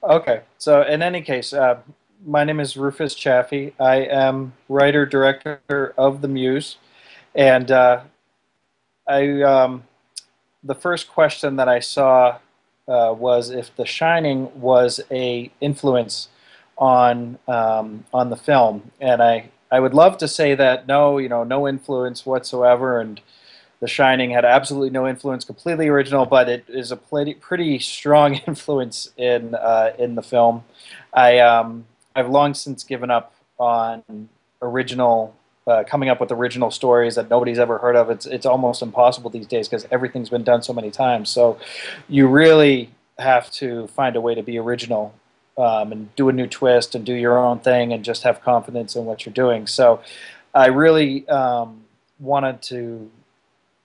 Okay, so in any case, my name is Rufus Chaffee. I am writer director of the Muse, and I the first question that I saw was if The Shining was a influence on the film, and I would love to say that no, no influence whatsoever, and The Shining had absolutely no influence, completely original, but it is a pretty strong influence in the film. I've long since given up on original coming up with original stories that nobody's ever heard of. It's almost impossible these days because everything's been done so many times. So you really have to find a way to be original and do a new twist and do your own thing and just have confidence in what you're doing. So I really wanted to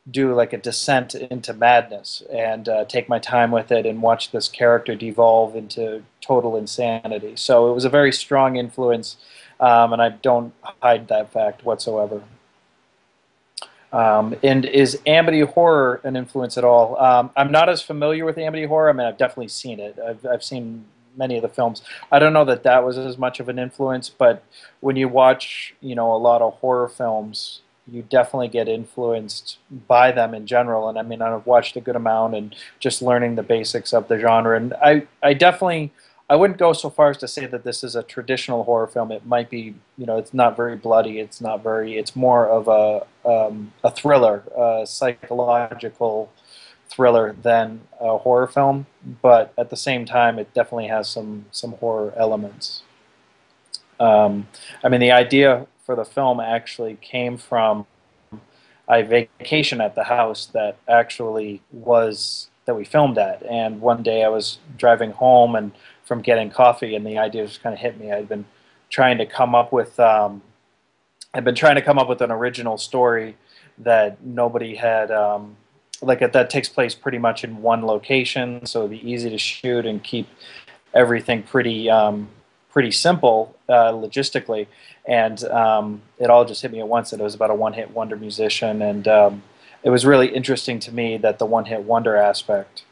do like a descent into madness and take my time with it and watch this character devolve into total insanity. So it was a very strong influence, and I don't hide that fact whatsoever. And is Amity horror an influence at all? I'm not as familiar with Amity horror. I mean, I've definitely seen it. I've seen many of the films. I don't know that that was as much of an influence, but when you watch, a lot of horror films, you definitely get influenced by them in general. And I mean, I've watched a good amount and just learning the basics of the genre. And I definitely, I wouldn't go so far as to say that this is a traditional horror film. It might be, it's not very bloody. It's not very, it's more of a thriller, a psychological thriller than a horror film. But at the same time, it definitely has some horror elements. I mean, the idea for the film actually came from a vacation at the house that actually was that we filmed at. And one day I was driving home and from getting coffee, and the idea just kind of hit me. Trying to come up with I'd been trying to come up with an original story that nobody had. That takes place pretty much in one location, so it'd be easy to shoot and keep everything pretty simple logistically, and it all just hit me at once that it was about a one-hit wonder musician, and it was really interesting to me that the one-hit wonder aspect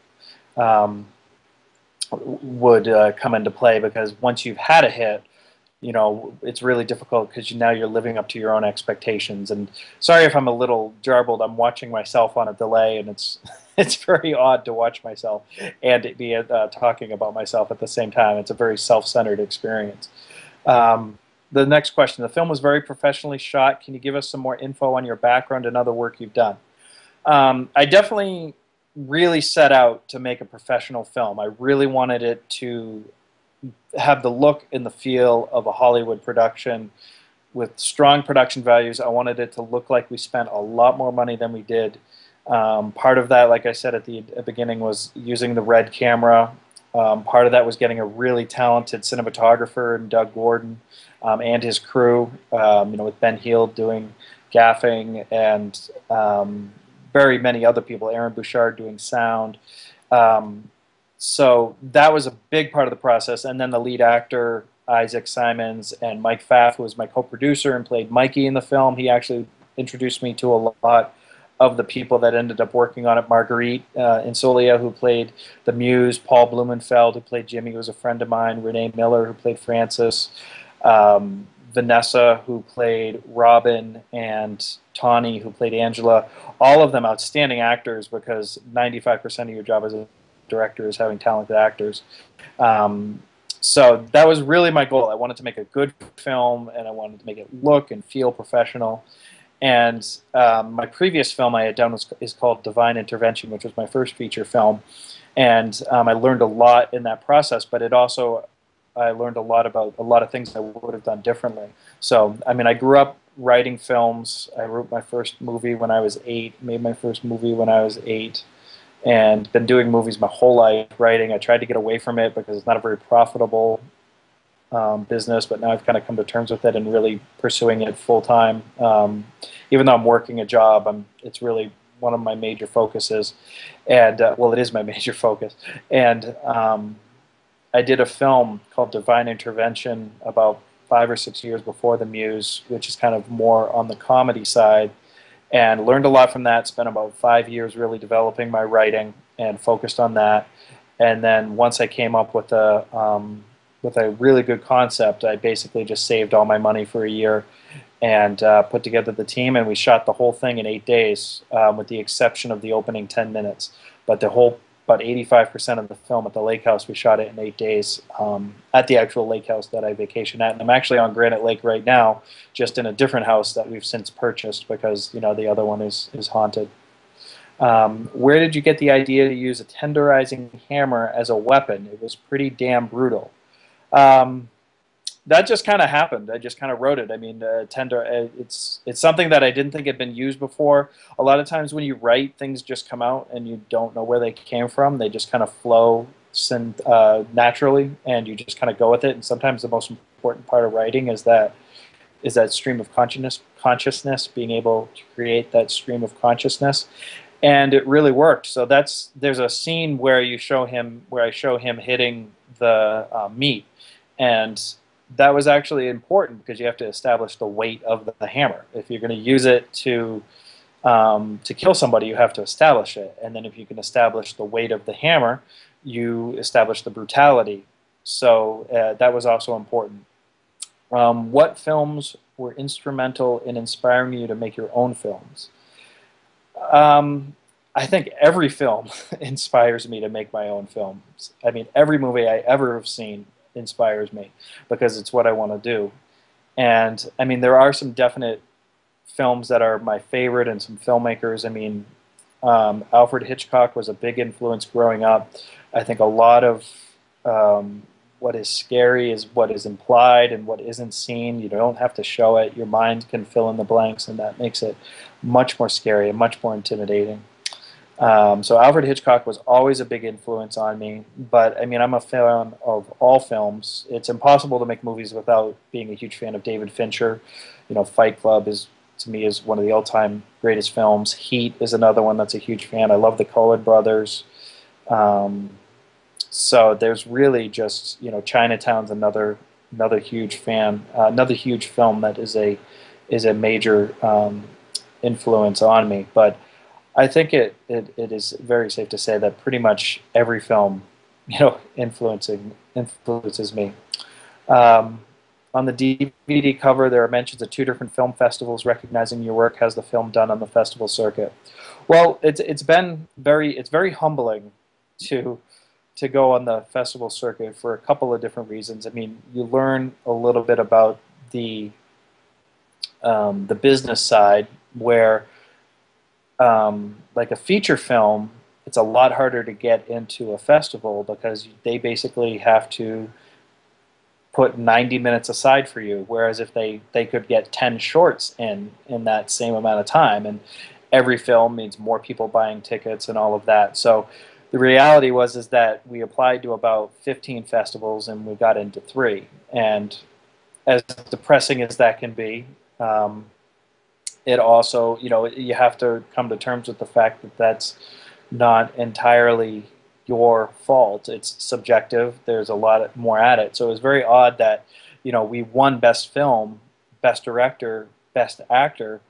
um, would come into play because once you've had a hit, it's really difficult because now you're living up to your own expectations. And sorry if I'm a little jarbled. I'm watching myself on a delay, and it's it's very odd to watch myself and be talking about myself at the same time. It's a very self-centered experience. The next question: the film was very professionally shot. Can you give us some more info on your background and other work you've done? I definitely really set out to make a professional film. I really wanted it to have the look and the feel of a Hollywood production with strong production values. I wanted it to look like we spent a lot more money than we did. Part of that, like I said at the beginning, was using the Red camera. Part of that was getting a really talented cinematographer in Doug Gordon and his crew, with Ben Heald doing gaffing and very many other people, Aaron Bouchard doing sound. So that was a big part of the process. And then the lead actor, Isaac Simons, and Mike Pfaff, who was my co-producer and played Mikey in the film. He actually introduced me to a lot of the people that ended up working on it. Marguerite Insolia, who played the Muse, Paul Blumenfeld, who played Jimmy, who was a friend of mine, Renee Miller, who played Francis, Vanessa, who played Robin, and Tawny, who played Angela. All of them outstanding actors because 95% of your job as a director is having talented actors. So that was really my goal. I wanted to make a good film, and I wanted to make it look and feel professional. And my previous film I had done is called Divine Intervention, which was my first feature film. And I learned a lot in that process, but I learned a lot about a lot of things I would have done differently. So, I mean, I grew up writing films. I wrote my first movie when I was 8, made my first movie when I was 8, and been doing movies my whole life, writing. I tried to get away from it because it's not a very profitable business, but now I've kind of come to terms with it and really pursuing it full time. Even though I'm working a job, it's really one of my major focuses, and well, it is my major focus. And I did a film called Divine Intervention about 5 or 6 years before the Muse, which is kind of more on the comedy side, and learned a lot from that. Spent about 5 years really developing my writing and focused on that. And then once I came up with a really good concept, I basically just saved all my money for a year and put together the team, and we shot the whole thing in 8 days, with the exception of the opening 10 minutes. But the whole, about 85% of the film at the lake house, we shot it in 8 days, at the actual lake house that I vacation at. And I'm actually on Granite Lake right now, just in a different house that we've since purchased because the other one is haunted. Where did you get the idea to use a tenderizing hammer as a weapon? It was pretty damn brutal. Um, that just kind of happened. I just kind of wrote it. I mean, it's something that I didn't think had been used before. A lot of times when you write, things just come out and you don't know where they came from. They just kind of flow naturally, and you just kind of go with it. And sometimes the most important part of writing is that stream of consciousness, being able to create that stream of consciousness. And it really worked. So there's a scene where I show him hitting the meat, and that was actually important because you have to establish the weight of the hammer. If you're going to use it to kill somebody, you have to establish it. And then if you can establish the weight of the hammer, you establish the brutality. So that was also important. What films were instrumental in inspiring you to make your own films? I think every film inspires me to make my own films. I mean, every movie I ever have seen inspires me because it's what I want to do. And I mean, there are some definite films that are my favorite and some filmmakers. I mean, Alfred Hitchcock was a big influence growing up. I think a lot of what is scary is what is implied and what isn't seen. You don't have to show it. Your mind can fill in the blanks, and that makes it much more scary and much more intimidating. So Alfred Hitchcock was always a big influence on me, but I mean, I'm a fan of all films. It's impossible to make movies without being a huge fan of David Fincher. Fight Club to me is one of the all-time greatest films. Heat is another one that's a huge fan. I love the Coen brothers. So there's really just, Chinatown's another huge fan, another huge film that is a major influence on me. But I think it is very safe to say that pretty much every film, influences me. On the DVD cover, there are mentions of 2 different film festivals recognizing your work. How's the film done on the festival circuit? Well, it's very humbling to go on the festival circuit for a couple of different reasons. I mean, you learn a little bit about the business side, where like a feature film, it's a lot harder to get into a festival because they basically have to put 90 minutes aside for you, whereas if they could get 10 shorts in that same amount of time, and every film means more people buying tickets and all of that. So the reality is that we applied to about 15 festivals and we got into 3, and as depressing as that can be, it also, you have to come to terms with the fact that that's not entirely your fault. It's subjective. There's a lot more at it. So it was very odd that, we won Best Film, Best Director, Best Actor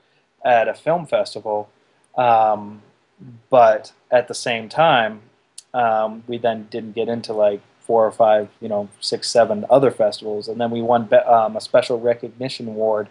at a film festival, but at the same time, we then didn't get into like 4 or 5, 6, 7 other festivals, and then we won a special recognition award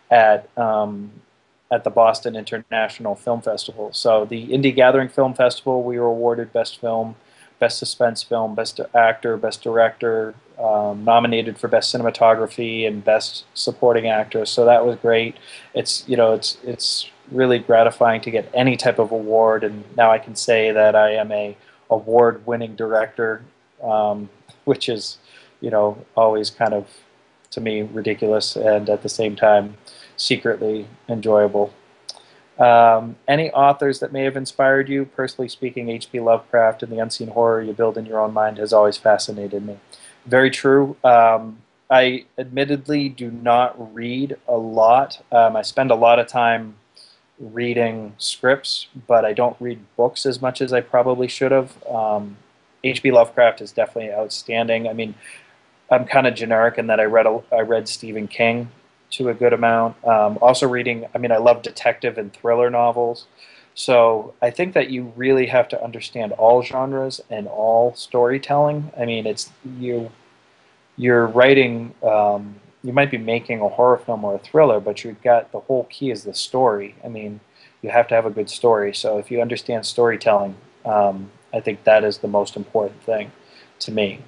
at the Boston International Film Festival. So the Indie Gathering Film Festival, we were awarded Best Film, Best Suspense Film, Best Actor, Best Director, nominated for Best Cinematography and Best Supporting Actress. So that was great. It's it's really gratifying to get any type of award, and now I can say that I am a award-winning director, which is always kind of, to me, ridiculous and at the same time secretly enjoyable. Any authors that may have inspired you? Personally speaking, H.P. Lovecraft and the unseen horror you build in your own mind has always fascinated me. Very true. I admittedly do not read a lot. I spend a lot of time reading scripts, but I don't read books as much as I probably should have. H.P. Lovecraft is definitely outstanding. I mean, I'm kind of generic in that I read Stephen King to a good amount. Also reading, I mean, I love detective and thriller novels. So I think that you really have to understand all genres and all storytelling. I mean, it's you're writing. You might be making a horror film or a thriller, but you've got the whole key is the story. I mean, you have to have a good story. So if you understand storytelling, I think that is the most important thing to me.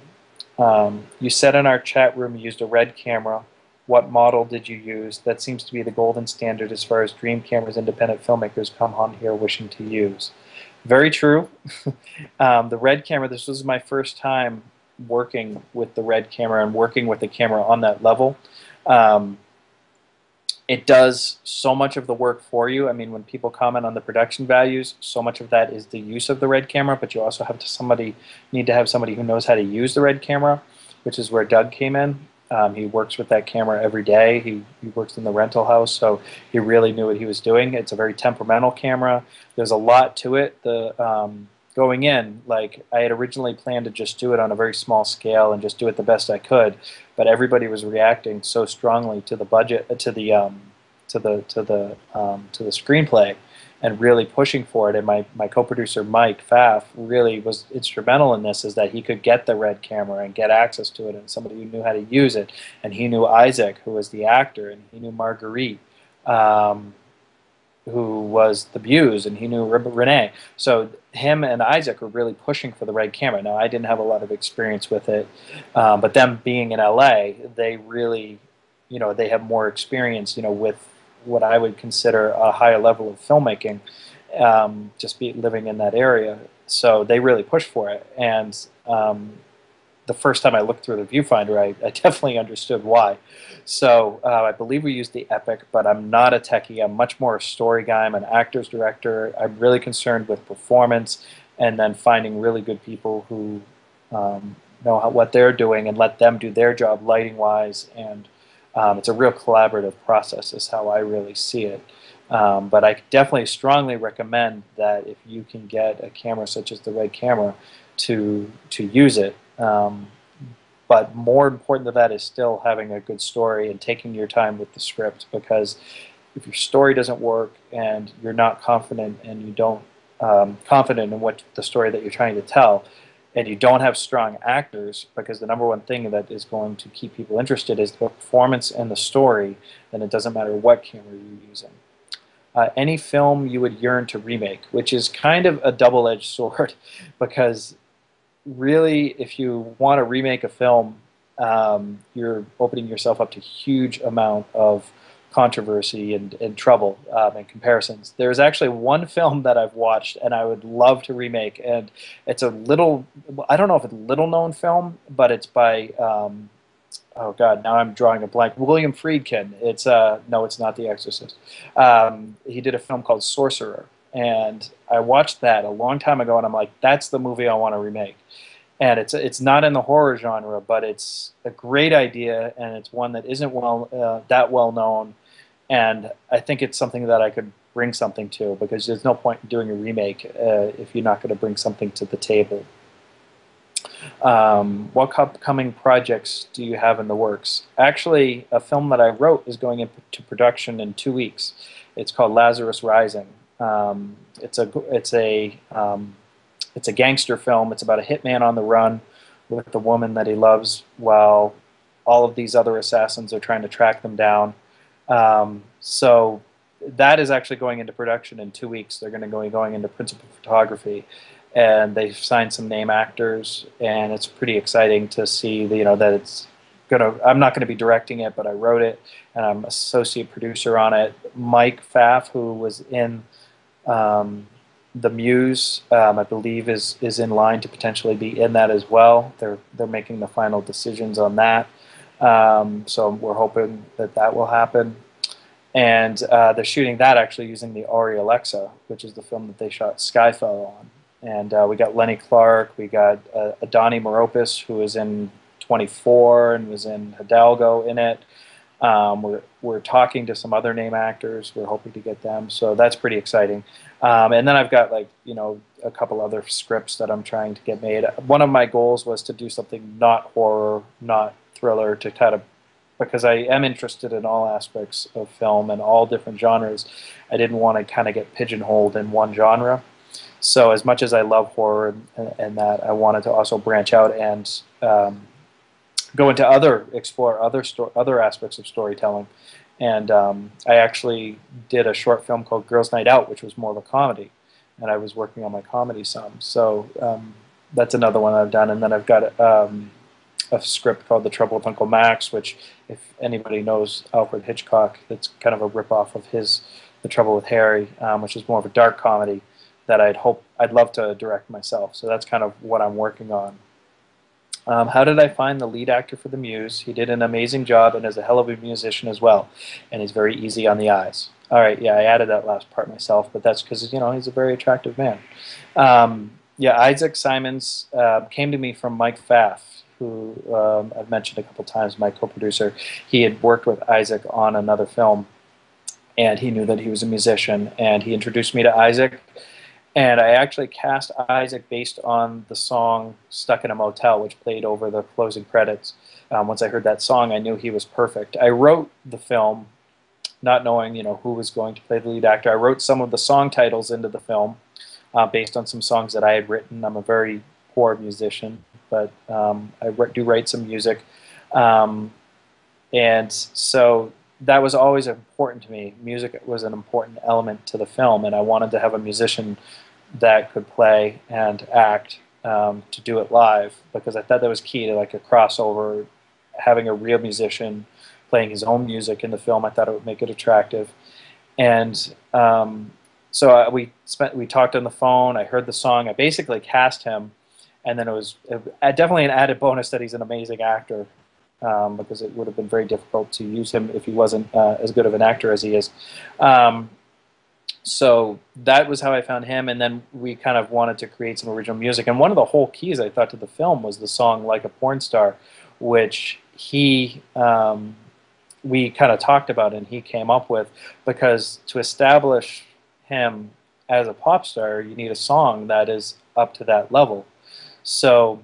You said in our chat room you used a red camera. What model did you use? That seems to be the golden standard as far as dream cameras independent filmmakers come on here wishing to use. Very true. The red camera, this was my first time working with the red camera and working with the camera on that level. Um, it does so much of the work for you. I mean, when people comment on the production values, so much of that is the use of the red camera, but you also have to need to have somebody who knows how to use the red camera, which is where Doug came in. He works with that camera every day. He works in the rental house, so he really knew what he was doing. It's a very temperamental camera. There's a lot to it. Going in, like I had originally planned to just do it on a very small scale and just do it the best I could, but everybody was reacting so strongly to the budget, to the screenplay, and really pushing for it. And my co-producer Mike Pfaff really was instrumental in this, is that he could get the red camera and get access to it, and somebody who knew how to use it. And he knew Isaac, who was the actor, and he knew Marguerite, who was the Muse, and he knew Renee. So him and Isaac were really pushing for the red camera. Now, I didn't have a lot of experience with it, but them being in LA, they really, they have more experience, with what I would consider a higher level of filmmaking, living in that area. So they really pushed for it. And the first time I looked through the viewfinder, I definitely understood why. So I believe we used the Epic, but I'm not a techie. I'm much more a story guy. I'm an actor's director. I'm really concerned with performance and then finding really good people who know what they're doing and let them do their job lighting-wise. And it's a real collaborative process is how I really see it. But I definitely strongly recommend that if you can get a camera such as the red camera to use it. But more important than that is still having a good story and taking your time with the script, because if your story doesn't work and you're not confident and you don't confident in what the story that you're trying to tell, and you don't have strong actors, because the number one thing that is going to keep people interested is the performance and the story, then it doesn't matter what camera you're using. Any film you would yearn to remake, which is kind of a double-edged sword, because really, if you want to remake a film, you're opening yourself up to a huge amount of controversy and trouble and comparisons. There's actually one film that I've watched and I would love to remake, and it's a little, I don't know if it's a little-known film, but it's by, oh God, now I'm drawing a blank, William Friedkin. It's, no, it's not The Exorcist. He did a film called Sorcerer. And I watched that a long time ago, and I'm like, that's the movie I want to remake. And it's not in the horror genre, but it's a great idea, and it's one that isn't that well known. And I think it's something that I could bring something to, because there's no point in doing a remake if you're not going to bring something to the table. What upcoming projects do you have in the works? Actually, a film that I wrote is going into production in 2 weeks. It's called Lazarus Rising. It's a gangster film. It's about a hitman on the run with the woman that he loves, while all of these other assassins are trying to track them down. So that is actually going into production in 2 weeks. They're going to be going into principal photography, and they've signed some name actors, and it's pretty exciting to see that it's gonna. I'm not going to be directing it, but I wrote it, and I'm associate producer on it. Mike Pfaff, who was in the MUSE, I believe is in line to potentially be in that as well. They're making the final decisions on that, so we're hoping that will happen. And they're shooting that actually using the Arri Alexa, which is the film that they shot Skyfall on. And we got Lenny Clark, we got Adani Meropis, who is in 24 and was in Hidalgo in it. We're talking to some other name actors. We're hoping to get them, so that's pretty exciting. And then I've got a couple other scripts that I'm trying to get made. One of my goals was to do something not horror, not thriller, to kind of because I am interested in all aspects of film and all different genres, I didn't want to kind of get pigeonholed in one genre. So as much as I love horror and that, I wanted to also branch out and go into explore other aspects of storytelling. And I actually did a short film called Girls' Night Out, which was more of a comedy, and I was working on my comedy some. So that's another one I've done. And then I've got a script called The Trouble with Uncle Max, which, if anybody knows Alfred Hitchcock, it's kind of a ripoff of his The Trouble with Harry, which is more of a dark comedy that I'd love to direct myself. So that's kind of what I'm working on. How did I find the lead actor for the Muse? He did an amazing job and is a hell of a musician as well, and he's very easy on the eyes. All right, yeah, I added that last part myself, but that's because he's a very attractive man. Yeah, Isaac Simons came to me from Mike Pfaff, who I've mentioned a couple times, my co-producer. He had worked with Isaac on another film, and he knew that he was a musician, and he introduced me to Isaac. And I actually cast Isaac based on the song Stuck in a Motel, which played over the closing credits. Once I heard that song, I knew he was perfect. I wrote the film not knowing who was going to play the lead actor. I wrote some of the song titles into the film based on some songs that I had written. I'm a very poor musician, but I do write some music. And so that was always important to me. Music was an important element to the film, and I wanted to have a musician that could play and act to do it live, because I thought that was key to like a crossover, having a real musician playing his own music in the film. I thought it would make it attractive. And so we talked on the phone. I heard the song. I basically cast him, and then it was definitely an added bonus that he's an amazing actor. Because it would have been very difficult to use him if he wasn't as good of an actor as he is. So that was how I found him, and then we kind of wanted to create some original music. And one of the whole keys, I thought, to the film was the song Like a Porn Star, which we kind of talked about and he came up with, because to establish him as a pop star, you need a song that is up to that level. So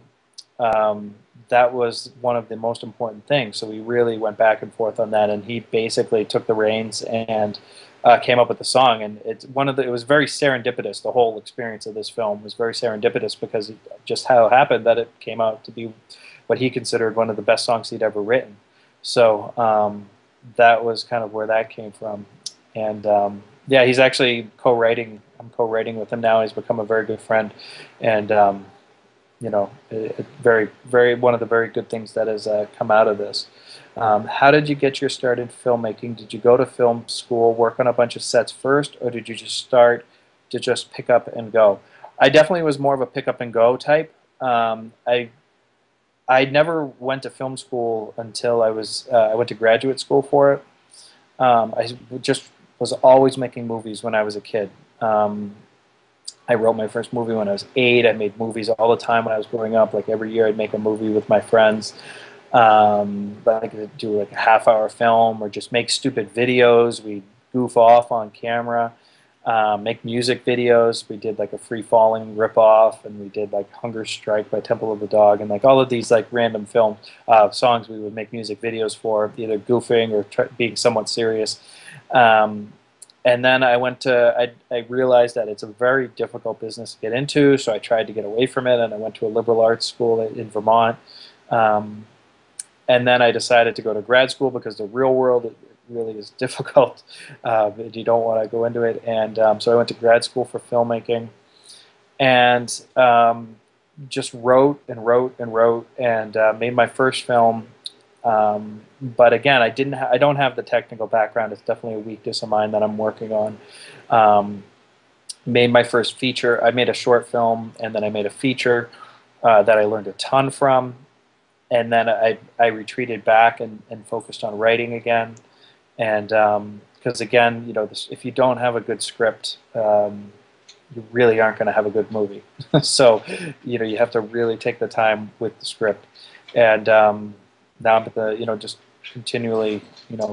that was one of the most important things. So we really went back and forth on that, and he basically took the reins and came up with the song. And it was very serendipitous. The whole experience of this film was very serendipitous, because just how it happened that it came out to be what he considered one of the best songs he'd ever written. So that was kind of where that came from. And yeah, he's actually co-writing. I'm co-writing with him now. He's become a very good friend, and very one of the very good things that has come out of this. How did you get your start in filmmaking? Did you go to film school, work on a bunch of sets first, or did you just start to just pick up and go? I definitely was more of a pick up and go type. I never went to film school until I went to graduate school for it. I just was always making movies when I was a kid. I wrote my first movie when I was 8. I made movies all the time when I was growing up. Like every year I'd make a movie with my friends. But I could do like a half-hour film or just make stupid videos. We'd goof off on camera, make music videos. We did like a Free Falling ripoff, and we did like Hunger Strike by Temple of the Dog, and like all of these like random film songs we would make music videos for, either goofing or being somewhat serious. And then I realized that it's a very difficult business to get into, so I tried to get away from it, and I went to a liberal arts school in Vermont. And then I decided to go to grad school, because the real world, it really is difficult. You don't want to go into it. And so I went to grad school for filmmaking, and just wrote and wrote and wrote, and made my first film. But again, I don't have the technical background. It's definitely a weakness of mine that I'm working on. Made my first feature. I made a short film, and then I made a feature that I learned a ton from. And then I retreated back and focused on writing again. And because again, if you don't have a good script, you really aren't going to have a good movie. So you have to really take the time with the script. And now I'm at the just continually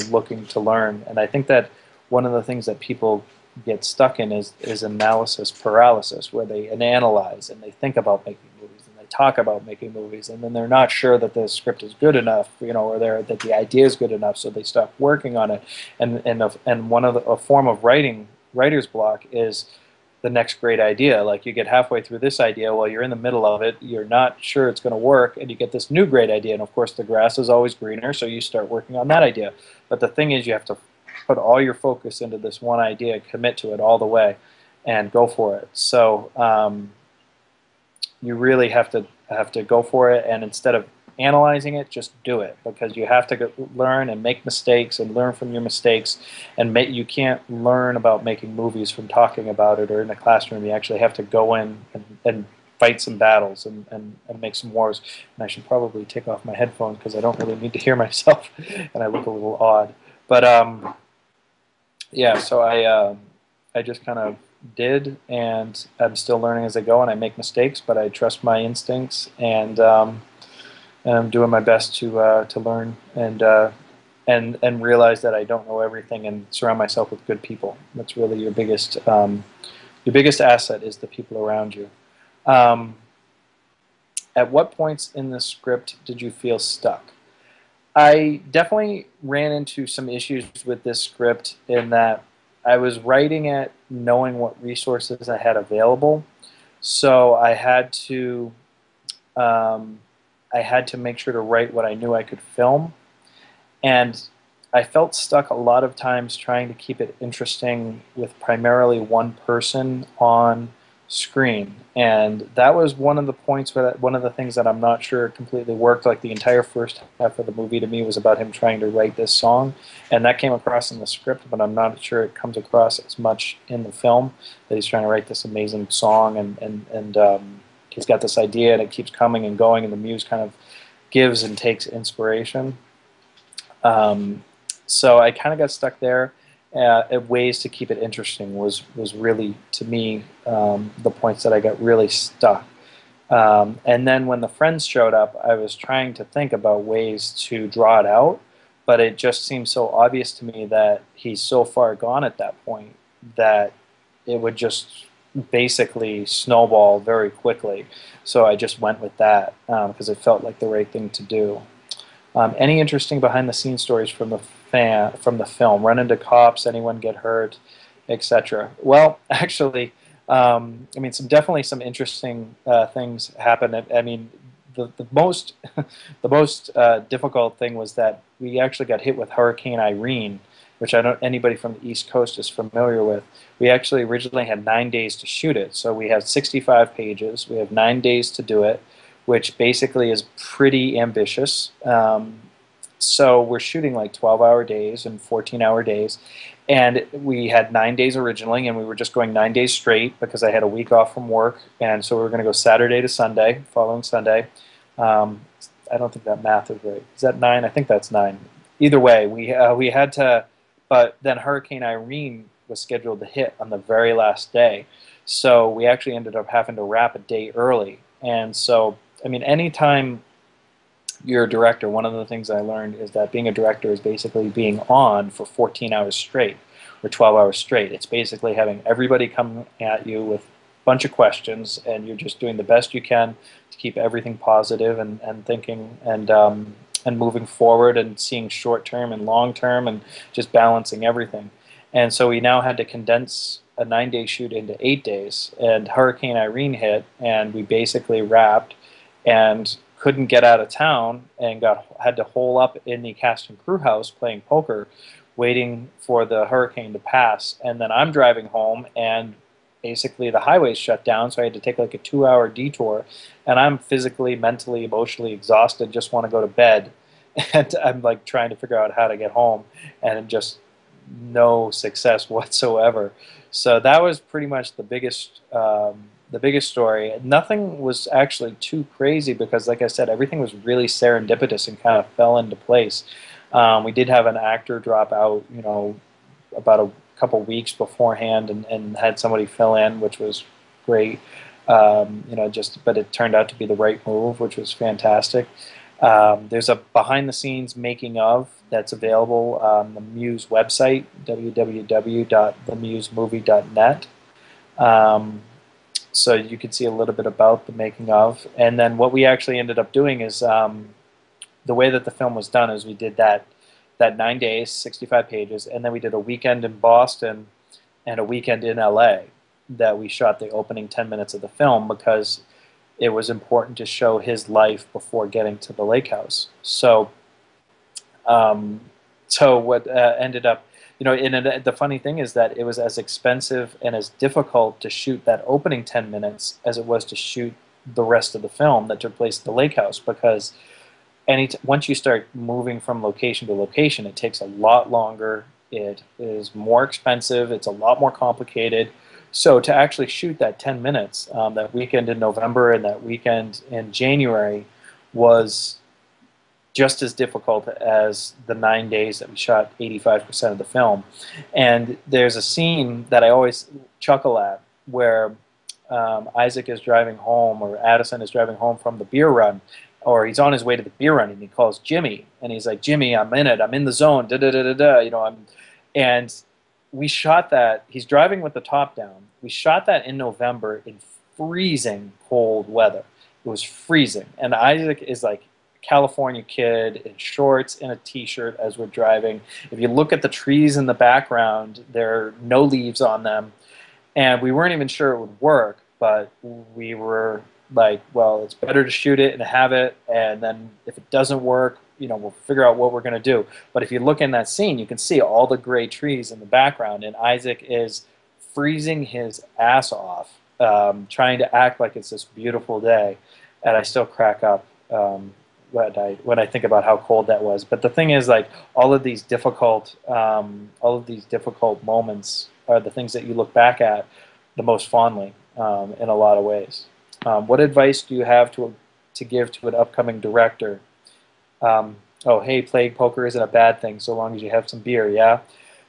looking to learn. And I think that one of the things that people get stuck in is analysis paralysis, where they analyze and they think about making movies and they talk about making movies, and then they're not sure that the script is good enough, or that the idea is good enough, so they stop working on it. And one of a form of writer's block is the next great idea. Like you get halfway through this idea, while you're in the middle of it, you're not sure it's going to work, and you get this new great idea. And of course, the grass is always greener, so you start working on that idea. But the thing is, you have to put all your focus into this one idea, commit to it all the way, and go for it. So you really have to go for it, and instead of analyzing it, just do it, because you have to learn and make mistakes and learn from your mistakes. And you can't learn about making movies from talking about it or in a classroom. You actually have to go in and fight some battles and make some wars. And I should probably take off my headphones because I don't really need to hear myself and I look a little odd. But yeah, so I just kind of did, and I'm still learning as I go, and I make mistakes, but I trust my instincts, and I'm doing my best to learn and realize that I don't know everything, and surround myself with good people. That's really your biggest asset, is the people around you. At what points in the script did you feel stuck? I definitely ran into some issues with this script in that I was writing it knowing what resources I had available, so I had to make sure to write what I knew I could film, and I felt stuck a lot of times trying to keep it interesting with primarily one person on screen. And that was one of the points where one of the things that I'm not sure completely worked. Like the entire first half of the movie to me was about him trying to write this song, and that came across in the script, but I'm not sure it comes across as much in the film, that he's trying to write this amazing song, and he's got this idea and it keeps coming and going, and the muse kind of gives and takes inspiration. So I kind of got stuck there. Ways to keep it interesting was really, to me, the points that I got really stuck. And then when the friends showed up, I was trying to think about ways to draw it out, but it just seemed so obvious to me that he's so far gone at that point that it would just basically snowball very quickly. So I just went with that because it felt like the right thing to do. Any interesting behind-the-scenes stories from the film? Run into cops? Anyone get hurt? Etc. Well, actually, I mean, definitely some interesting things happened. I mean, the most difficult thing was that we actually got hit with Hurricane Irene, which I don't anybody from the East Coast is familiar with. We actually originally had 9 days to shoot it, so we have 65 pages. We have 9 days to do it, which basically is pretty ambitious. So we're shooting like 12-hour days and 14-hour days, and we had 9 days originally, and we were just going 9 days straight because I had a week off from work, and so we were going to go Saturday to Sunday, following Sunday. I don't think that math is right. Is that 9? I think that's 9. Either way, we had to, but then Hurricane Irene was scheduled to hit on the very last day, so we actually ended up having to wrap a day early. And so, I mean, anytime you're a director, one of the things I learned is that being a director is basically being on for 14 hours straight or 12 hours straight. It's basically having everybody come at you with a bunch of questions, and you're just doing the best you can to keep everything positive and thinking and moving forward and seeing short term and long term and just balancing everything. And so we now had to condense a 9-day shoot into 8 days, and Hurricane Irene hit, and we basically wrapped and couldn't get out of town, and had to hole up in the cast and crew house playing poker, waiting for the hurricane to pass. And then I'm driving home, and basically the highway's shut down, so I had to take like a 2-hour detour, and I'm physically, mentally, emotionally exhausted, just want to go to bed, and I'm like trying to figure out how to get home, and just no success whatsoever. So that was pretty much the biggest story. Nothing was actually too crazy because, like I said, everything was really serendipitous and kind of fell into place. We did have an actor drop out, about a couple weeks beforehand, and had somebody fill in, which was great. But it turned out to be the right move, which was fantastic. There's a behind-the-scenes making of that's available on the MUSE website, www.themusemovie.net. so you could see a little bit about the making of. And then what we actually ended up doing is the way that the film was done is we did that 9 days, 65 pages, and then we did a weekend in Boston and a weekend in LA that we shot the opening 10 minutes of the film because it was important to show his life before getting to the lake house. Um, so what ended up, the funny thing is that it was as expensive and as difficult to shoot that opening 10 minutes as it was to shoot the rest of the film that took place at the lake house, because once you start moving from location to location, it takes a lot longer. It is more expensive. It's a lot more complicated. So to actually shoot that 10 minutes, that weekend in November and that weekend in January, was just as difficult as the 9 days that we shot 85% of the film. And there's a scene that I always chuckle at where Isaac is driving home, or Addison is driving home from the beer run, or he's on his way to the beer run, and he calls Jimmy, and he's like, "Jimmy, I'm in it. I'm in the zone. Da da da da da." And we shot that. He's driving with the top down. We shot that in November in freezing cold weather. It was freezing, and Isaac is like a California kid in shorts and a t-shirt as we're driving. If you look at the trees in the background, there are no leaves on them, and we weren't even sure it would work, but we were like, well, it's better to shoot it and have it, and then if it doesn't work, we'll figure out what we're going to do. But if you look in that scene, you can see all the gray trees in the background, and Isaac is freezing his ass off, trying to act like it's this beautiful day, and I still crack up when I think about how cold that was. But the thing is, like, all of these difficult moments are the things that you look back at the most fondly, in a lot of ways. What advice do you have to give to an upcoming director? Oh, hey, playing poker isn't a bad thing so long as you have some beer. Yeah,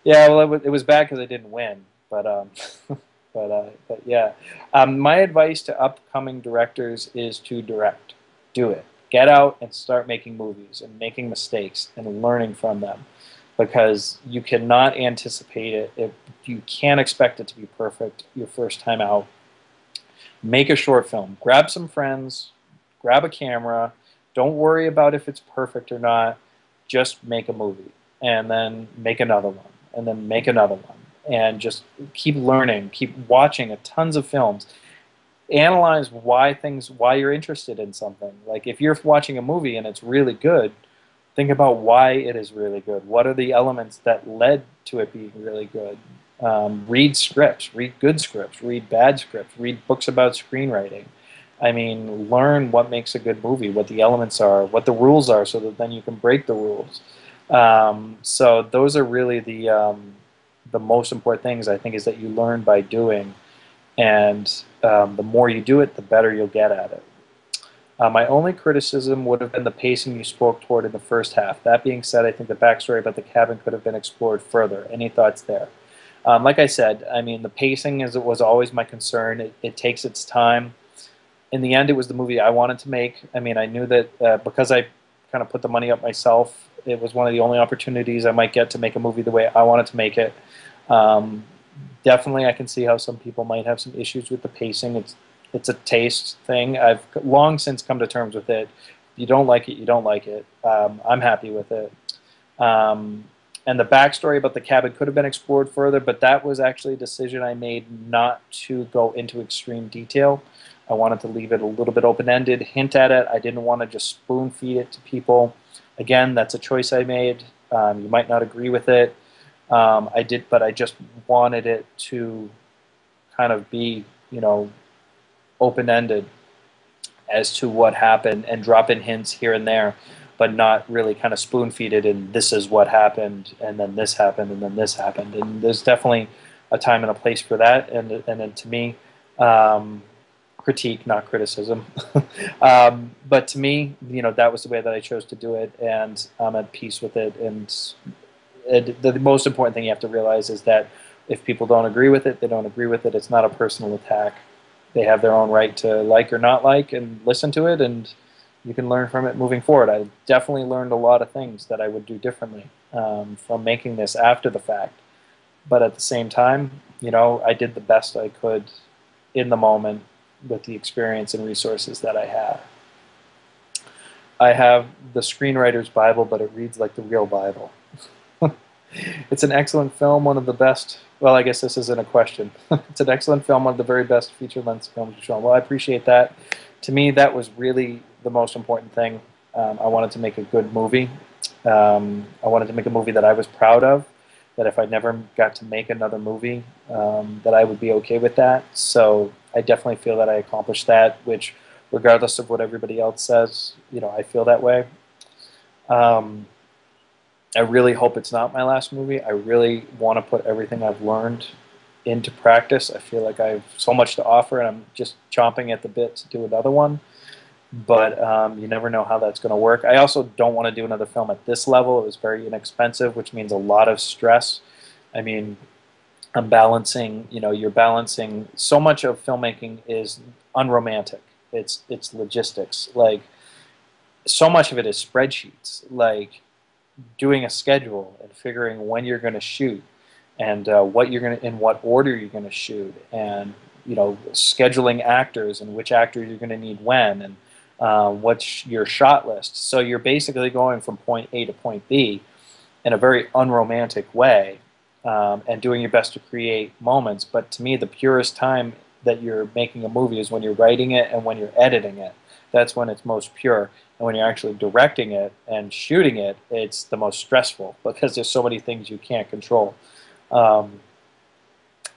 yeah. Well, it was bad because I didn't win, but but yeah. My advice to upcoming directors is to direct. Do it. Get out and start making movies and making mistakes and learning from them, because you cannot anticipate it. You can't expect it to be perfect your first time out. Make a short film. Grab some friends. Grab a camera. Don't worry about if it's perfect or not. Just make a movie, and then make another one, and then make another one, and just keep learning, keep watching tons of films. Analyze why you're interested in something. Like, if you're watching a movie and it's really good, think about why it is really good. What are the elements that led to it being really good? Read scripts, read good scripts, read bad scripts, read books about screenwriting. I mean, learn what makes a good movie, what the elements are, what the rules are, so that then you can break the rules. So those are really the most important things, I think, is that you learn by doing, and the more you do it, the better you'll get at it. My only criticism would have been the pacing you spoke toward in the first half. That being said, I think the backstory about the cabin could have been explored further. Any thoughts there? Like I said, I mean, the pacing was always my concern. It takes its time. In the end, it was the movie I wanted to make. I mean, I knew that because I kind of put the money up myself, it was one of the only opportunities I might get to make a movie the way I wanted to make it. Definitely, I can see how some people might have some issues with the pacing. It's a taste thing. I've long since come to terms with it. If you don't like it, you don't like it. I'm happy with it. And the backstory about the cabin could have been explored further, but that was actually a decision I made not to go into extreme detail. I wanted to leave it a little bit open-ended, hint at it. I didn't want to just spoon-feed it to people. Again, that's a choice I made. You might not agree with it. I did, but I just wanted it to kind of be, open-ended as to what happened, and drop in hints here and there, but not really kind of spoon-feed it in this is what happened, and then this happened, and then this happened. And there's definitely a time and a place for that. And then to me, critique, not criticism. But to me, that was the way that I chose to do it, and I'm at peace with it. And the most important thing you have to realize is that if people don't agree with it, they don't agree with it. It's not a personal attack. They have their own right to like or not like, and listen to it, and you can learn from it moving forward. I definitely learned a lot of things that I would do differently from making this after the fact. But at the same time, I did the best I could in the moment, with the experience and resources that I have. I have the screenwriter's Bible, but it reads like the real Bible. It's an excellent film, one of the best. Well, I guess this isn't a question. It's an excellent film, one of the very best feature-length films shown. Well, I appreciate that. To me, that was really the most important thing. I wanted to make a good movie. I wanted to make a movie that I was proud of, that if I never got to make another movie, that I would be okay with that. So I definitely feel that I accomplished that, which, regardless of what everybody else says, you know, I feel that way. I really hope it's not my last movie. I really want to put everything I've learned into practice. I feel like I have so much to offer, and I'm just chomping at the bit to do another one. But you never know how that's going to work. I also don't want to do another film at this level. It was very inexpensive, which means a lot of stress. I mean, I'm balancing, you know, you're balancing, so much of filmmaking is unromantic. It's logistics. Like, so much of it is spreadsheets. Like, doing a schedule and figuring when you're going to shoot, and what you're going to, in what order you're going to shoot, and, you know, scheduling actors and which actors you're going to need when, and what's your shot list. So you're basically going from point A to point B in a very unromantic way, and doing your best to create moments. But to me, the purest time that you're making a movie is when you're writing it and when you're editing it. That's when it's most pure. And when you're actually directing it and shooting it, it's the most stressful, because there's so many things you can't control.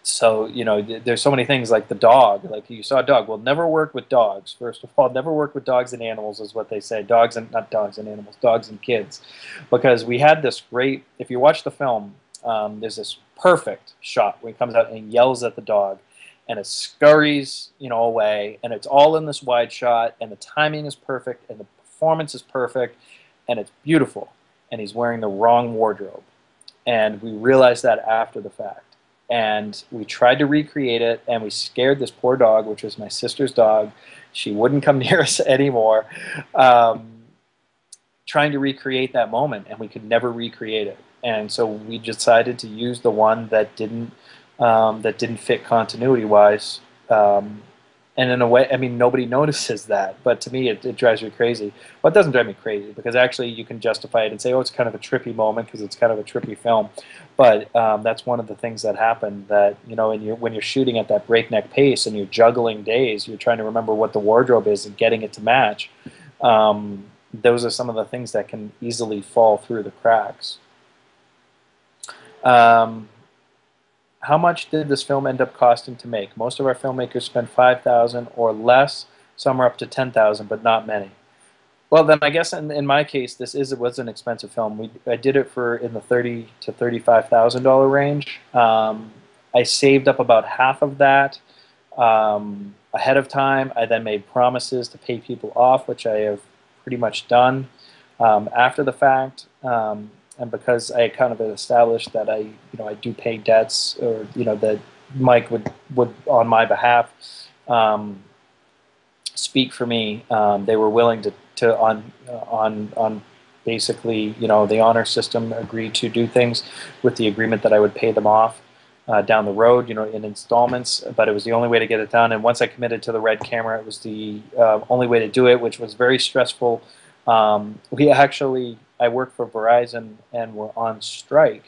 So, you know, there's so many things, like the dog. Like, you saw a dog. Well, never work with dogs. First of all, never work with dogs and animals is what they say. Dogs and, not dogs and animals, dogs and kids. Because we had this great, if you watch the film, there's this perfect shot where he comes out and he yells at the dog, and it scurries, you know, away, and it's all in this wide shot, and the timing is perfect, and the performance is perfect, and it's beautiful, and he's wearing the wrong wardrobe. And we realized that after the fact. And we tried to recreate it, and we scared this poor dog, which was my sister's dog. She wouldn't come near us anymore, trying to recreate that moment, and we could never recreate it. And so we decided to use the one that didn't fit continuity-wise. And in a way, I mean, nobody notices that, but to me, it drives me crazy. Well, it doesn't drive me crazy, because actually you can justify it and say, oh, it's kind of a trippy moment because it's kind of a trippy film. But that's one of the things that happen, that, you know, when you're shooting at that breakneck pace and you're juggling days, you're trying to remember what the wardrobe is and getting it to match. Those are some of the things that can easily fall through the cracks. How much did this film end up costing to make? Most of our filmmakers spend $5,000 or less. Some are up to $10,000, but not many. Well, then I guess in my case, was an expensive film. I did it for in the $30,000 to $35,000 range. I saved up about half of that ahead of time. I then made promises to pay people off, which I have pretty much done after the fact. And because I kind of established that I do pay debts, or, you know, that Mike would on my behalf speak for me, they were willing to on basically, you know, the honor system, agree to do things with the agreement that I would pay them off down the road, you know, in installments. But it was the only way to get it done. And once I committed to the red camera, it was the only way to do it, which was very stressful. I worked for Verizon and were on strike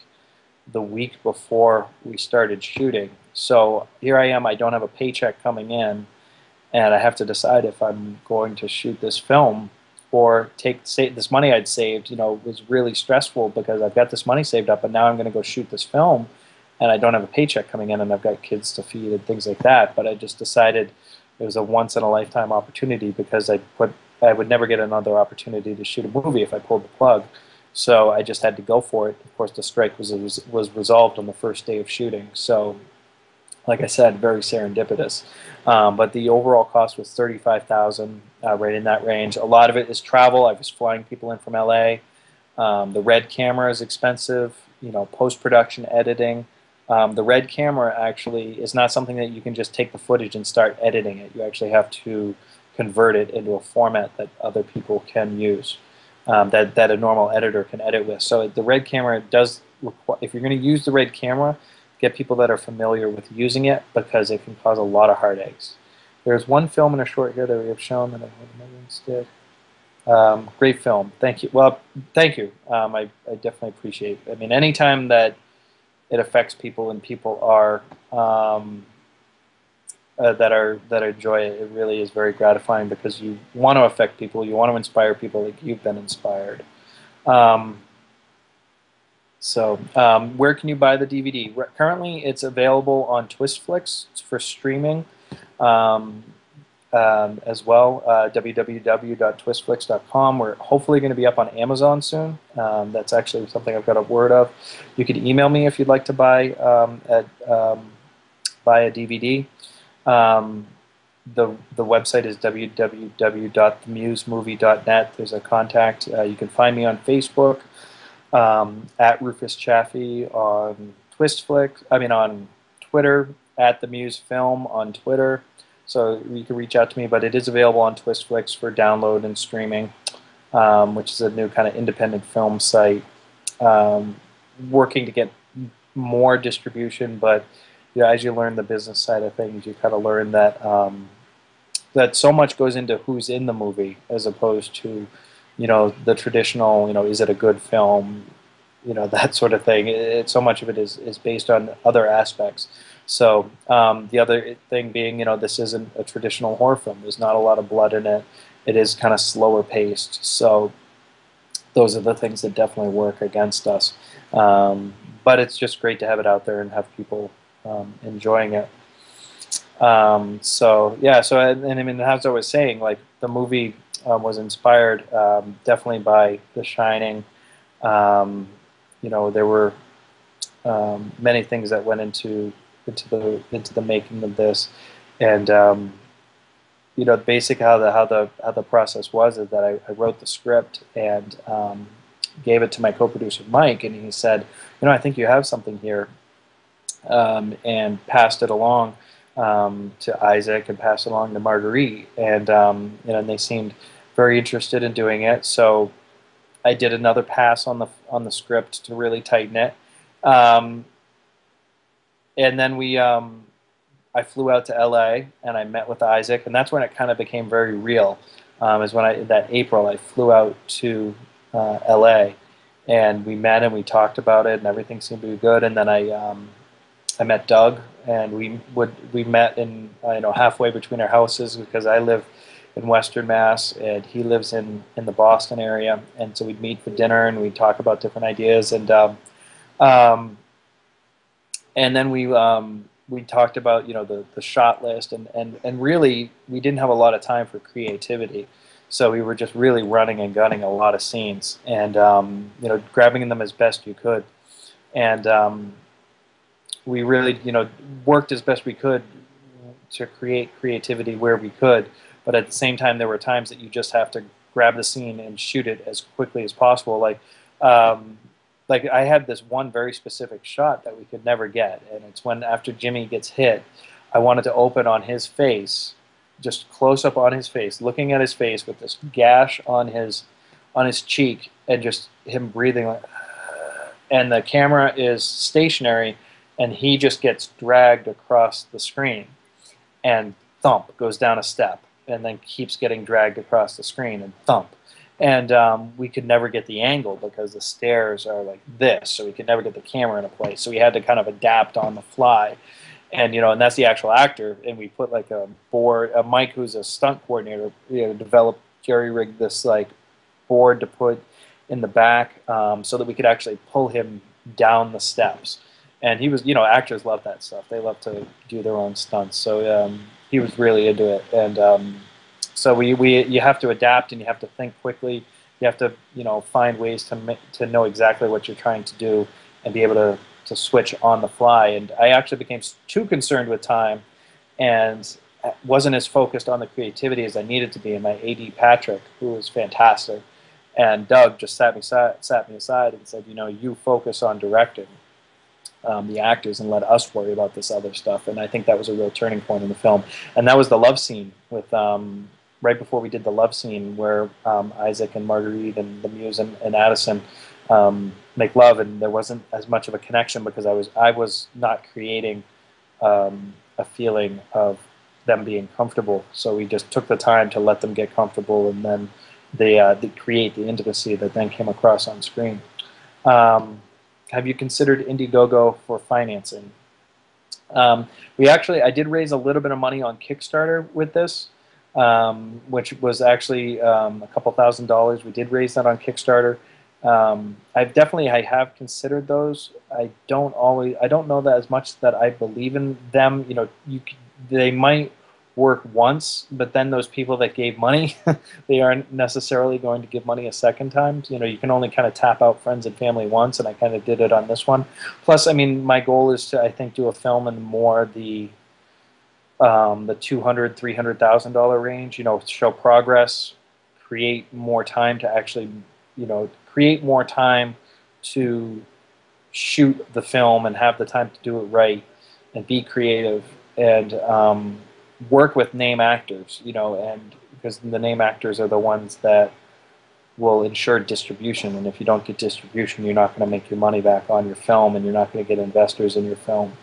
the week before we started shooting. So here I am, I don't have a paycheck coming in, and I have to decide if I'm going to shoot this film or save this money I'd saved. You know, it was really stressful because I've got this money saved up, and now I'm going to go shoot this film, and I don't have a paycheck coming in, and I've got kids to feed and things like that. But I just decided it was a once-in-a-lifetime opportunity, because I would never get another opportunity to shoot a movie if I pulled the plug. So I just had to go for it. Of course, the strike was resolved on the first day of shooting. So, like I said, very serendipitous. But the overall cost was $35,000, right in that range. A lot of it is travel. I was flying people in from LA. The red camera is expensive. You know, post-production, editing. The red camera actually is not something that you can just take the footage and start editing it. You actually have to convert it into a format that other people can use, that a normal editor can edit with. So the red camera does require, if you're going to use the red camera, get people that are familiar with using it, because it can cause a lot of heartaches. There's one film and a short here that we have shown that I did. Great film. Thank you. Well, thank you. I definitely appreciate it. I mean, anytime that it affects people and people are that enjoy it, it really is very gratifying because you want to affect people, you want to inspire people like you've been inspired. Where can you buy the DVD? Currently, it's available on Twistflix for streaming. As well, www.twistflix.com. We're hopefully going to be up on Amazon soon. That's actually something I've got a word of. You could email me if you'd like to buy buy a DVD. The website is www.themusemovie.net. There's a contact. You can find me on Facebook at Rufus Chaffee, on on Twitter at the Muse Film on Twitter. So you can reach out to me, but it is available on Twistflix for download and streaming, which is a new kind of independent film site. Working to get more distribution, but as you learn the business side of things, you kind of learn that that so much goes into who's in the movie as opposed to, the traditional, is it a good film, that sort of thing. So much of it is based on other aspects. So the other thing being, this isn't a traditional horror film. There's not a lot of blood in it. It is kind of slower paced. So those are the things that definitely work against us. But it's just great to have it out there and have people enjoying it. And I mean, as I was saying, like the movie was inspired definitely by The Shining. There were many things that went into the making of this, and basically how the process was is that I wrote the script and gave it to my co-producer Mike, and he said, I think you have something here, and passed it along to Isaac and passed it along to Marguerite, and and they seemed very interested in doing it. So I did another pass on the script to really tighten it. And then I flew out to LA and I met with Isaac, and that's when it kind of became very real. Is when that April I flew out to LA, and we met and we talked about it, and everything seemed to be good. And then I met Doug, and we met in halfway between our houses because I live in Western Mass and he lives in the Boston area, and so we'd meet for dinner and we'd talk about different ideas, and then we talked about the shot list, and really we didn't have a lot of time for creativity, so we were just really running and gunning a lot of scenes, and grabbing them as best you could, and we really worked as best we could to create creativity where we could, but at the same time there were times that you just have to grab the scene and shoot it as quickly as possible. Like I had this one very specific shot that we could never get, and it's when after Jimmy gets hit, I wanted to open on his face, just close up on his face, looking at his face with this gash on his cheek, and just him breathing like, and the camera is stationary, and he just gets dragged across the screen, and thump goes down a step, and then keeps getting dragged across the screen, and thump. And we could never get the angle because the stairs are like this, so we could never get the camera into place. So we had to kind of adapt on the fly, and and that's the actual actor. And we put like a board. Mike, who's a stunt coordinator, developed jerry-rigged this like board to put in the back so that we could actually pull him down the steps. And he was, actors love that stuff. They love to do their own stunts. So he was really into it, and. So you have to adapt, and you have to think quickly. You have to find ways to know exactly what you're trying to do and be able to switch on the fly. And I actually became too concerned with time and wasn't as focused on the creativity as I needed to be. And my AD Patrick, who was fantastic, and Doug just sat me aside and said, you focus on directing the actors and let us worry about this other stuff. And I think that was a real turning point in the film. And that was the love scene with. Right before we did the love scene where Isaac and Marguerite and the Muse and Addison make love, and there wasn't as much of a connection because I was not creating a feeling of them being comfortable. So we just took the time to let them get comfortable, and then they create the intimacy that then came across on screen. Um, have you considered Indiegogo for financing? I did raise a little bit of money on Kickstarter with this, which was actually a couple $1,000s. We did raise that on Kickstarter. I have considered those. I don't know that as much that I believe in them. You know, they might work once, but then those people that gave money, they aren't necessarily going to give money a second time. You know, you can only kind of tap out friends and family once, and I kind of did it on this one. Plus, I mean, my goal is to, I think, do a film in more the $200,000–300,000 range. You know, show progress, create more time to actually, you know, create more time to shoot the film and have the time to do it right and be creative and work with name actors, you know, and because the name actors are the ones that will ensure distribution, and if you don't get distribution, you're not going to make your money back on your film, and you're not going to get investors in your film.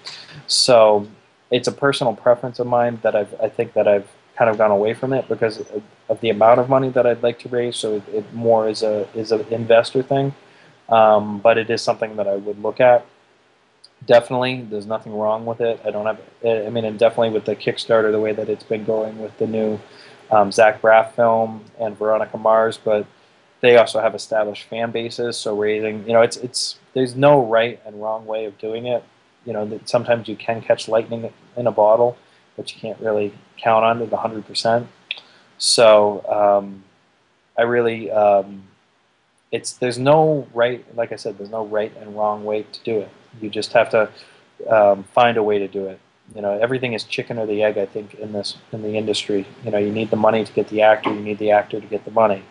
So it's a personal preference of mine that I think that I've kind of gone away from it because of the amount of money that I'd like to raise. So it more is an investor thing, but it is something that I would look at. Definitely, there's nothing wrong with it. I don't have. I mean, and definitely with the Kickstarter, the way that it's been going with the new Zach Braff film and Veronica Mars, but they also have established fan bases. So raising, you know, there's no right and wrong way of doing it. You know, that sometimes you can catch lightning in a bottle, but you can't really count on it 100%. So I really, there's no right, like I said, there's no right and wrong way to do it. You just have to find a way to do it. You know, everything is chicken or the egg, I think, in the industry. You know, you need the money to get the actor, you need the actor to get the money.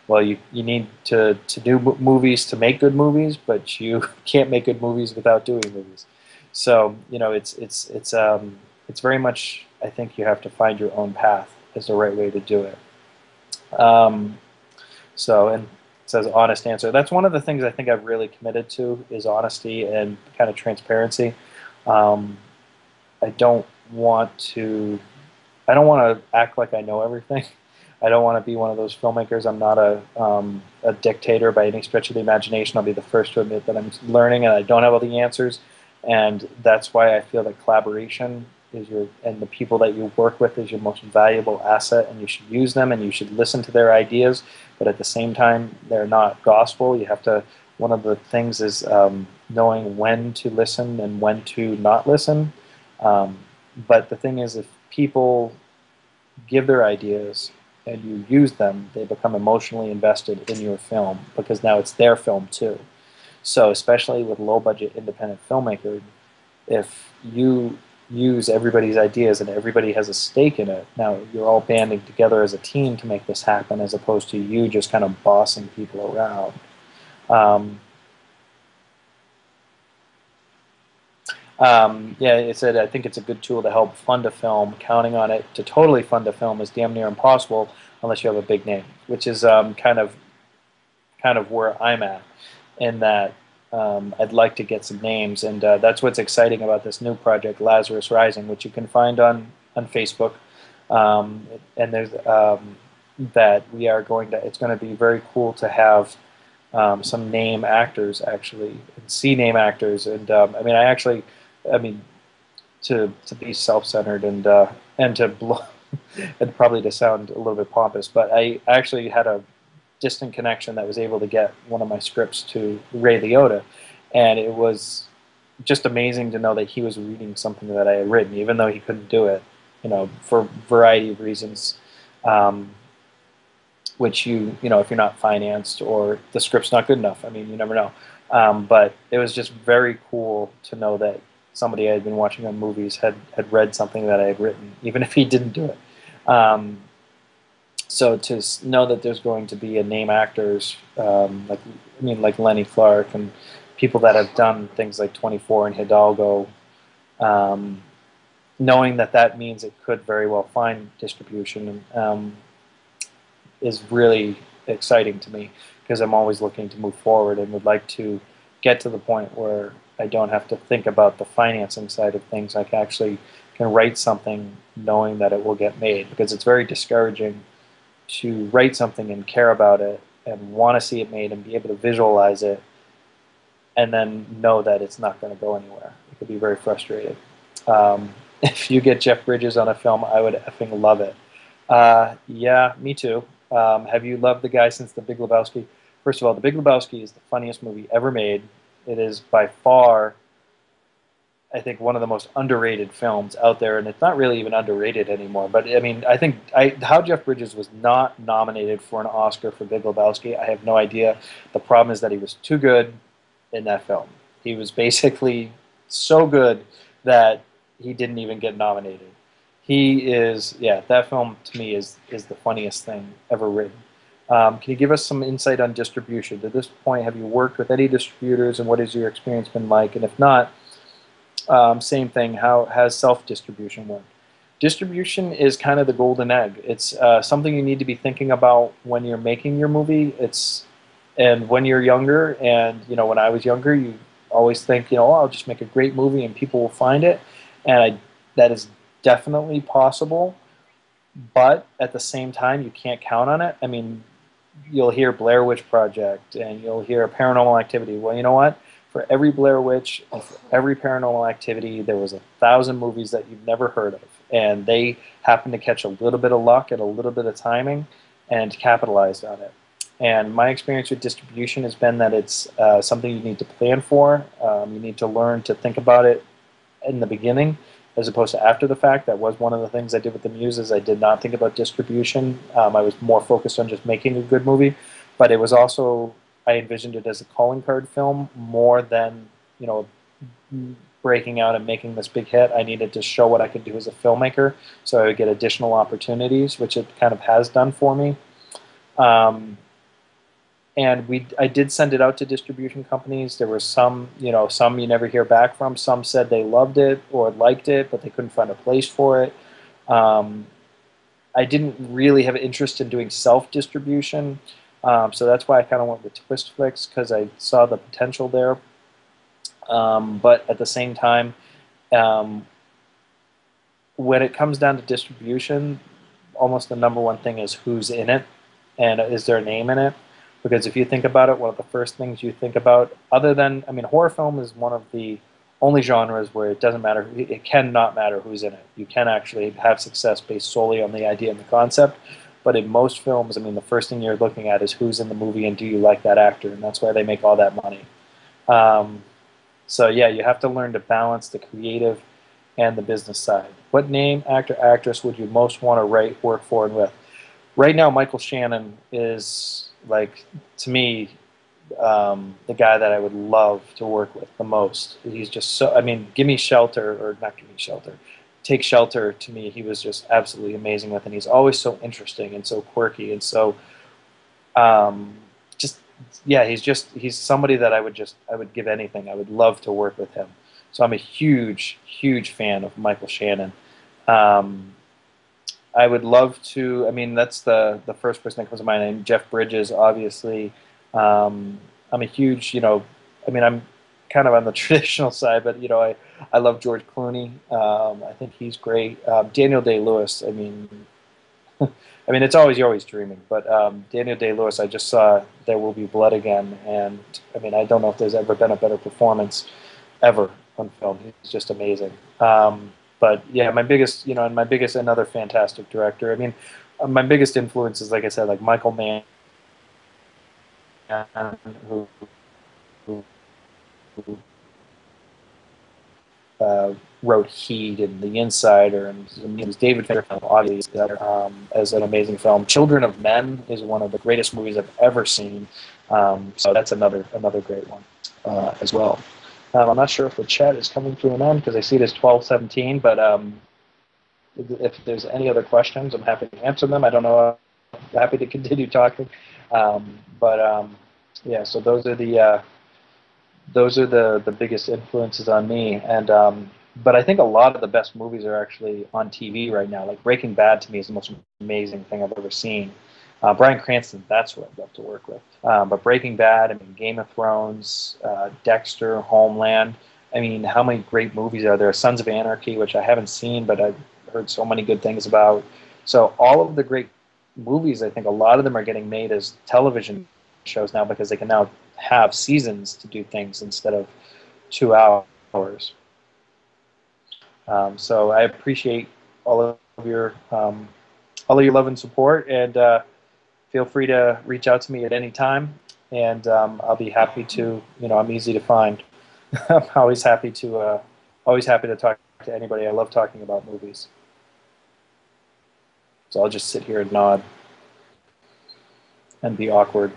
Well, you need to do movies to make good movies, but you can't make good movies without doing movies. So, you know, it's very much, I think you have to find your own path as the right way to do it. And it says honest answer. That's one of the things I think I've really committed to is honesty and kind of transparency. I don't want to act like I know everything. I don't want to be one of those filmmakers. I'm not a dictator by any stretch of the imagination. I'll be the first to admit that I'm learning and I don't have all the answers. And that's why I feel that collaboration and the people that you work with is your most valuable asset, and you should use them and you should listen to their ideas. But at the same time, they're not gospel. You have to. One of the things is knowing when to listen and when to not listen. But the thing is, if people give their ideas and you use them, they become emotionally invested in your film because now it's their film too. So especially with low-budget independent filmmaker, if you use everybody's ideas and everybody has a stake in it, now you're all banding together as a team to make this happen as opposed to you just kind of bossing people around. Yeah, it said, I think it's a good tool to help fund a film. Counting on it to totally fund a film is damn near impossible unless you have a big name, which is kind of where I'm at, in that I'd like to get some names, and that's what's exciting about this new project, Lazarus Rising, which you can find on Facebook. And there's that we are going to. It's going to be very cool to have some name actors actually, and see name actors, and I mean, to be self-centered and to blow, and probably to sound a little bit pompous, but I actually had a distant connection that was able to get one of my scripts to Ray Liotta, and it was just amazing to know that he was reading something that I had written, even though he couldn't do it, you know, for a variety of reasons, which you know, if you're not financed or the script's not good enough, I mean, you never know. But it was just very cool to know that somebody I had been watching on movies had read something that I had written, even if he didn't do it. So to know that there's going to be a name actors, like Lenny Clark and people that have done things like 24 and Hidalgo, knowing that means it could very well find distribution is really exciting to me, because I'm always looking to move forward and would like to get to the point where I don't have to think about the financing side of things. I can actually can write something knowing that it will get made, because it's very discouraging to write something and care about it and want to see it made and be able to visualize it and then know that it's not going to go anywhere. It could be very frustrating. If you get Jeff Bridges on a film, I would effing love it. Yeah, me too. Have you loved the guy since The Big Lebowski? First of all, The Big Lebowski is the funniest movie ever made. It is by far, I think, one of the most underrated films out there, and it's not really even underrated anymore. But I mean, I think how Jeff Bridges was not nominated for an Oscar for Big Lebowski, I have no idea. The problem is that he was too good in that film. He was basically so good that he didn't even get nominated. He is, yeah, that film to me is the funniest thing ever written. Can you give us some insight on distribution? To this point, have you worked with any distributors, and what has your experience been like? And if not, same thing, how has self-distribution worked? Distribution is kind of the golden egg. It's something you need to be thinking about when you're making your movie. And when you're younger, and when I was younger, you always think, oh, I'll just make a great movie and people will find it. And that is definitely possible, but at the same time, you can't count on it. I mean, you'll hear Blair Witch Project and you'll hear Paranormal Activity. Well, you know what? For every Blair Witch and for every Paranormal Activity, there was 1,000 movies that you've never heard of. And they happened to catch a little bit of luck and a little bit of timing and capitalized on it. And my experience with distribution has been that it's something you need to plan for. You need to learn to think about it in the beginning as opposed to after the fact. That was one of the things I did with the MUSE, is I did not think about distribution. I was more focused on just making a good movie. But it was also, I envisioned it as a calling card film more than, breaking out and making this big hit. I needed to show what I could do as a filmmaker so I would get additional opportunities, which it kind of has done for me. And I did send it out to distribution companies. There were some you never hear back from. Some said they loved it or liked it, but they couldn't find a place for it. I didn't really have an interest in doing self-distribution, so that's why I kind of went with Twist Flicks, because I saw the potential there. But at the same time, when it comes down to distribution, almost the number one thing is who's in it and is there a name in it. Because if you think about it, one of the first things you think about, other than, horror film is one of the only genres where it doesn't matter, it cannot matter who's in it. You can actually have success based solely on the idea and the concept. But in most films, the first thing you're looking at is who's in the movie and do you like that actor, and that's why they make all that money. So yeah, you have to learn to balance the creative and the business side. What name, actor, actress would you most want to write, work for, and with? Right now, Michael Shannon is, like, to me, the guy that I would love to work with the most. He's just so, give me Shelter, or not give me Shelter. Take Shelter, to me, he was just absolutely amazing with, and he's always so interesting and so quirky and so, he's somebody that I would give anything. I would love to work with him. So I'm a huge, huge fan of Michael Shannon. I would love to, that's the first person that comes to mind. And Jeff Bridges, obviously. I'm a huge, I'm kind of on the traditional side, but, I love George Clooney. I think he's great. Daniel Day-Lewis, it's always, you're always dreaming, but Daniel Day-Lewis, I just saw There Will Be Blood again, and, I don't know if there's ever been a better performance ever on film. He's just amazing. But yeah, my biggest, another fantastic director. My biggest influence is, like I said, like Michael Mann, who wrote Heat and The Insider, and it was David Fincher, obviously, as an amazing film. Children of Men is one of the greatest movies I've ever seen. So that's another great one as well. I'm not sure if the chat is coming to an end because I see it as 12:17, but if there's any other questions, I'm happy to answer them. I don't know. I'm happy to continue talking. Yeah, so those are the biggest influences on me. And but I think a lot of the best movies are actually on TV right now. Like Breaking Bad to me is the most amazing thing I've ever seen. Bryan Cranston, that's who I'd love to work with. But Breaking Bad, Game of Thrones, Dexter, Homeland, I mean, how many great movies are there? Sons of Anarchy, which I haven't seen, but I've heard so many good things about. So all of the great movies, I think a lot of them are getting made as television shows now because they can now have seasons to do things instead of 2 hours. So I appreciate all of your all of your love and support, and feel free to reach out to me at any time, and I'll be happy to. I'm easy to find. I'm always happy to talk to anybody. I love talking about movies. So I'll just sit here and nod and be awkward.